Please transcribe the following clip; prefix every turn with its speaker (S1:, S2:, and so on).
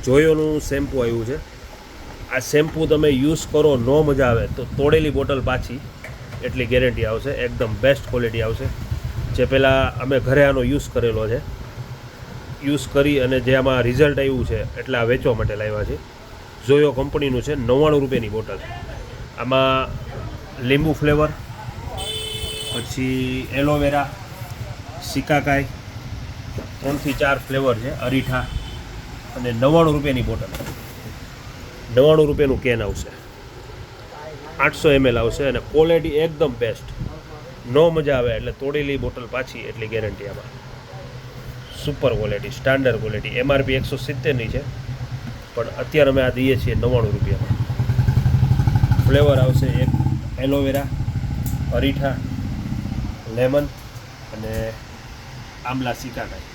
S1: જોયોનું shampoo આવ્યું છે. આ શેમ્પૂ તમે યુઝ કરો ન મજા આવે તો તોડેલી બોટલ પાછી એટલી ગેરંટી આવશે. એકદમ બેસ્ટ ક્વોલિટી આવશે. જે પહેલાં અમે ઘરે આનો યુઝ કરેલો છે, યુઝ કરી અને જે આમાં રિઝલ્ટ આવ્યું છે એટલે આ વેચવા માટે લાવ્યા છે. જોયો કંપનીનું છે, 99 રૂપિયાની બોટલ. આમાં લીંબુ ફ્લેવર, પછી એલોવેરા, સિકાકાઈ, 3 થી 4 ફ્લેવર છે, અરીઠા, અને 99 રૂપિયાની બોટલ. 99 રૂપિયાનું કેન આવશે, 800 ml આવશે અને ક્વોલિટી એકદમ બેસ્ટ. નો મજા આવે એટલે તોડેલી બોટલ પાછી એટલી ગેરંટી આમાં. Super quality, standard quality. MRP 170ની છે, પણ અત્યારે અમે આ દઈએ છીએ 99 રૂપિયામાં. ફ્લેવર આવશે એક એલોવેરા, અરીઠા, લેમન અને આમલા સિકાકાઈ.